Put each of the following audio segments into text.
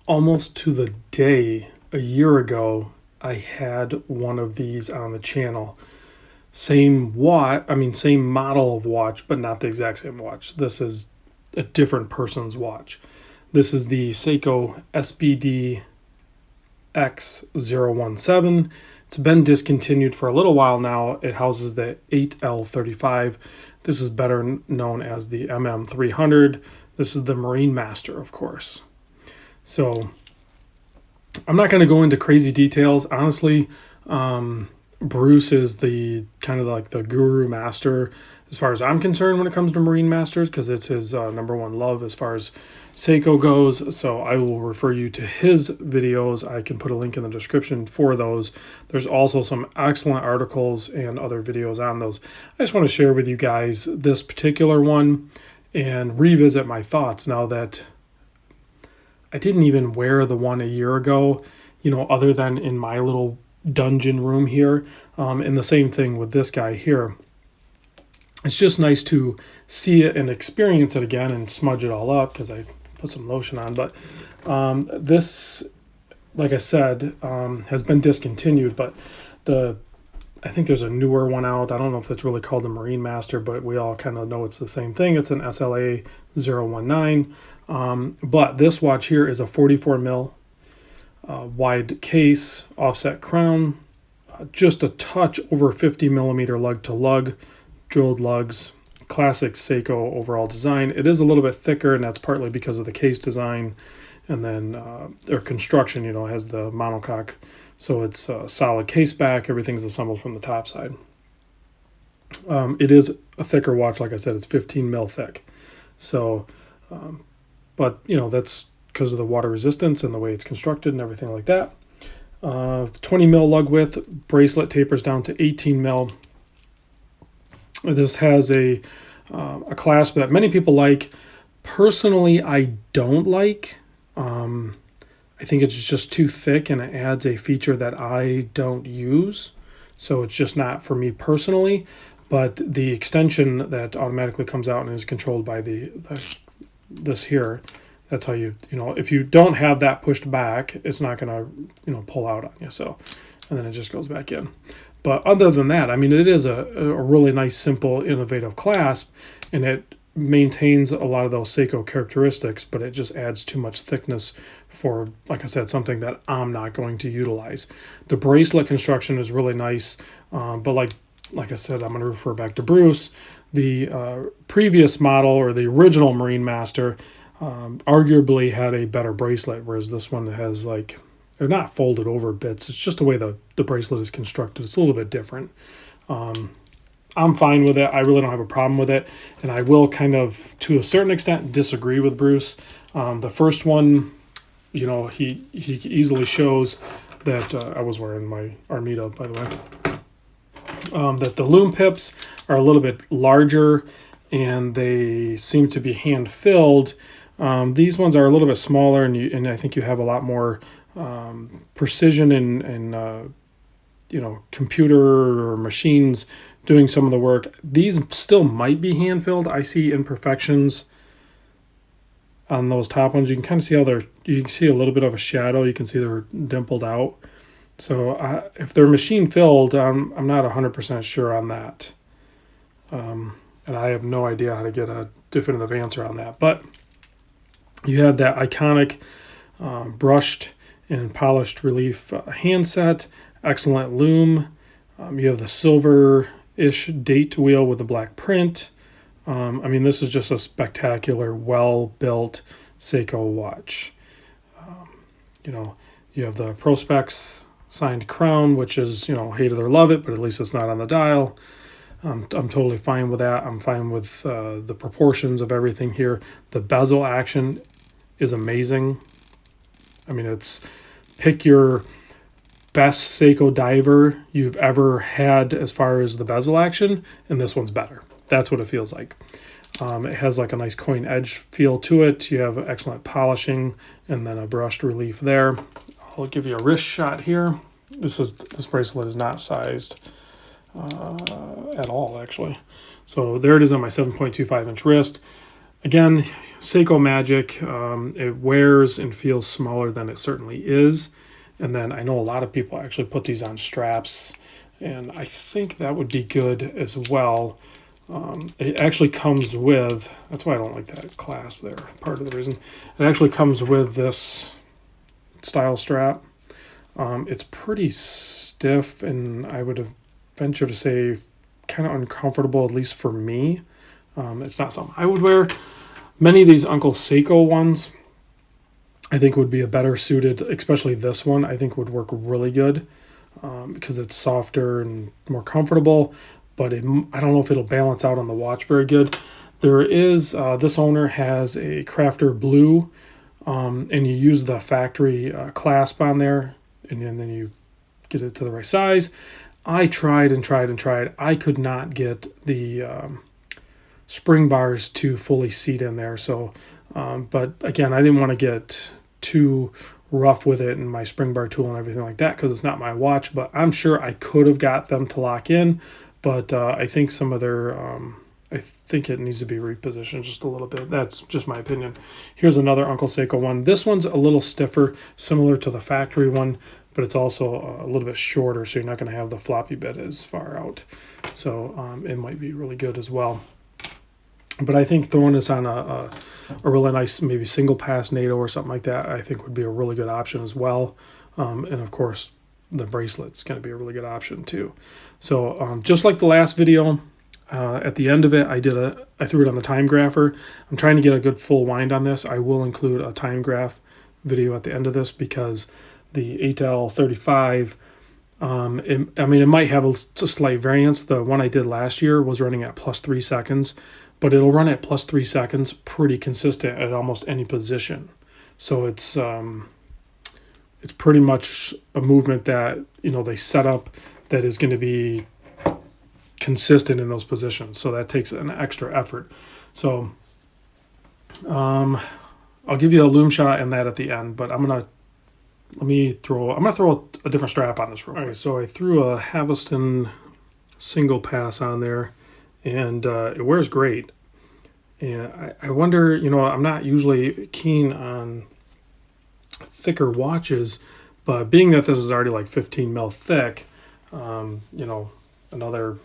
almost to the day, a year ago, I had one of these on the channel. Same same model of watch, but not the exact same watch. This is a different person's watch. This is the Seiko sbdx017. It's been discontinued for a little while now. It houses the 8L35. This is better known as the MM300. This is the Marine Master, of course. So I'm not going to go into crazy details. Honestly, Bruce is the kind of like the guru master as far as I'm concerned when it comes to Marine Masters, because it's his number one love as far as Seiko goes. So I will refer you to his videos. I can put a link in the description for those. There's also some excellent articles and other videos on those. I just want to share with you guys this particular one and revisit my thoughts now that I didn't even wear the one a year ago, other than in my little dungeon room here. And the same thing with this guy here. It's just nice to see it and experience it again and smudge it all up because I put some lotion on. But this, like I said, has been discontinued, but I think there's a newer one out. I don't know if it's really called the Marine Master, but we all kind of know it's the same thing. It's an SLA 019. But this watch here is a 44 mil wide case, offset crown, just a touch over 50 millimeter lug to lug, drilled lugs, classic Seiko overall design. It is a little bit thicker, and that's partly because of the case design, and then their construction, has the monocoque, so it's a solid case back. Everything's assembled from the top side. It is a thicker watch, like I said. It's 15 mil thick. So, but that's because of the water resistance and the way it's constructed and everything like that. 20 mil lug width, bracelet tapers down to 18 mil. This has a clasp that many people like. Personally, I don't like. I think it's just too thick and it adds a feature that I don't use. So it's just not for me personally. But the extension that automatically comes out and is controlled by this here, that's how if you don't have that pushed back, it's not going to, pull out on you. So, and then it just goes back in. But other than that, it is a really nice, simple, innovative clasp, and it maintains a lot of those Seiko characteristics, but it just adds too much thickness for, like I said, something that I'm not going to utilize. The bracelet construction is really nice, but like I said, I'm going to refer back to Bruce. The previous model, or the original Marine Master, arguably had a better bracelet, whereas this one has they're not folded over bits. It's just the way the bracelet is constructed. It's a little bit different. I'm fine with it. I really don't have a problem with it. And I will kind of, to a certain extent, disagree with Bruce. The first one, he easily shows that, I was wearing my Armida, by the way, that the loom pips are a little bit larger and they seem to be hand-filled. These ones are a little bit smaller, and I think you have a lot more precision and computer or machines doing some of the work. These still might be hand filled. I see imperfections on those top ones. You can kind of see how you can see a little bit of a shadow. You can see they're dimpled out. So if they're machine filled, I'm not 100% sure on that. And I have no idea how to get a definitive answer on that. But you have that iconic brushed and polished relief handset, excellent loom. You have the silver-ish date wheel with the black print. This is just a spectacular, well-built Seiko watch. You have the Prospex signed crown, which is, hate it or love it, but at least it's not on the dial. I'm totally fine with that. I'm fine with the proportions of everything here. The bezel action is amazing. It's pick your best Seiko diver you've ever had as far as the bezel action, and this one's better. That's what it feels like. It has like a nice coin edge feel to it. You have excellent polishing and then a brushed relief there. I'll give you a wrist shot here. This bracelet is not sized at all, actually. So there it is on my 7.25 inch wrist. Again, Seiko Magic, it wears and feels smaller than it certainly is. And then I know a lot of people actually put these on straps, and I think that would be good as well. It actually comes with, that's why I don't like that clasp there, part of the reason. It actually comes with this style strap. It's pretty stiff, and I would venture to say kind of uncomfortable, at least for me. It's not something I would wear. Many of these Uncle Seiko ones, I think would be a better suited, especially this one, I think would work really good because it's softer and more comfortable, but I don't know if it'll balance out on the watch very good. There is, this owner has a Crafter Blue, and you use the factory clasp on there, and then you get it to the right size. I tried and tried and tried. I could not get the spring bars to fully seat in there. So, but again, I didn't want to get too rough with it and my spring bar tool and everything like that because it's not my watch. But I'm sure I could have got them to lock in. But I think some of their, I think it needs to be repositioned just a little bit. That's just my opinion. Here's another Uncle Seiko one. This one's a little stiffer, similar to the factory one, but it's also a little bit shorter, so you're not going to have the floppy bit as far out. So it might be really good as well. But I think throwing this on a really nice maybe single pass NATO or something like that, I think would be a really good option as well. And of course, the bracelet's going to be a really good option too. So just like the last video, at the end of it, I threw it on the time grapher. I'm trying to get a good full wind on this. I will include a time graph video at the end of this because the 8L35, it might have a slight variance. The one I did last year was running at +3 seconds, but it'll run at +3 seconds pretty consistent at almost any position. So it's pretty much a movement that they set up that is going to be consistent in those positions. So that takes an extra effort. So I'll give you a loom shot and that at the end, but I'm gonna throw a different strap on this real quick. All right, so I threw a Haveston single pass on there, and it wears great. And I wonder, I'm not usually keen on thicker watches, but being that this is already like 15 mil thick, another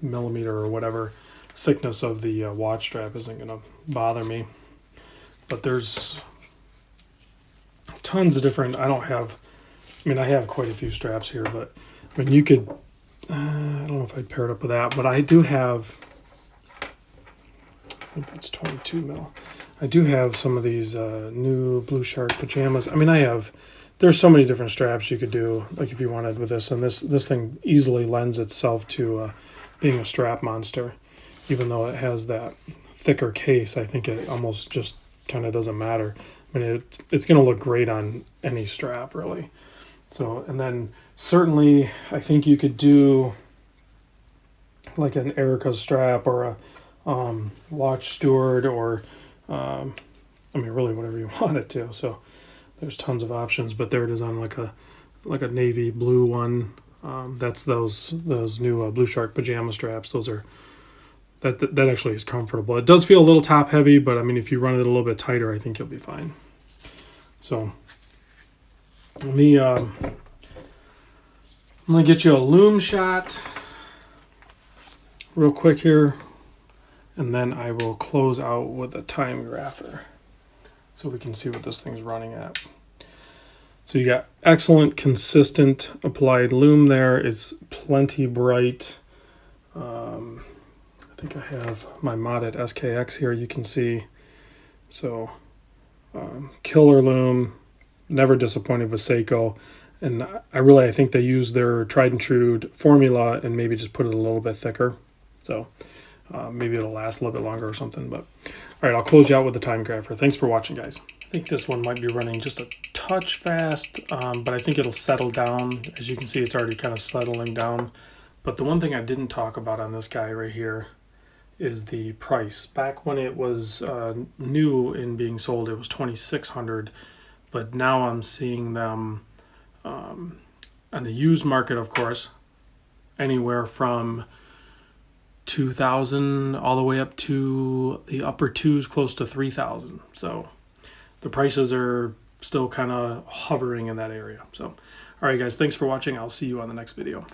millimeter or whatever thickness of the watch strap isn't going to bother me. But there's tons of different, I have quite a few straps here, but you could, I don't know if I'd pair it up with that, but I do have, I think that's 22 mil. I do have some of these new Blue Shark pajamas. There's so many different straps you could do, like if you wanted with this, and this thing easily lends itself to being a strap monster. Even though it has that thicker case, I think it almost just kind of doesn't matter. It's going to look great on any strap, really. So, and then certainly I think you could do like an Erica strap or a watch steward or really whatever you want it to. So there's tons of options, but there it is on like a navy blue one. That's those new Blue Shark pajama straps. Those are that actually is comfortable. It does feel a little top heavy, but if you run it a little bit tighter, I think you'll be fine. So let me I'm gonna get you a loom shot real quick here, and then I will close out with a time grapher so we can see what this thing's running at. So you got excellent, consistent applied loom there. It's plenty bright. I think I have my modded SKX here, you can see. So killer loom, never disappointed with Seiko. And I think they use their tried and true formula and maybe just put it a little bit thicker. So maybe it'll last a little bit longer or something. But all right, I'll close you out with the time grapher. Thanks for watching, guys. I think this one might be running just a touch fast, but I think it'll settle down. As you can see, it's already kind of settling down. But the one thing I didn't talk about on this guy right here is the price. Back when it was new and being sold, it was $2,600, but now I'm seeing them on the used market, of course, anywhere from 2,000 all the way up to the upper twos, close to 3,000. So the prices are still kind of hovering in that area. So, all right, guys, thanks for watching. I'll see you on the next video.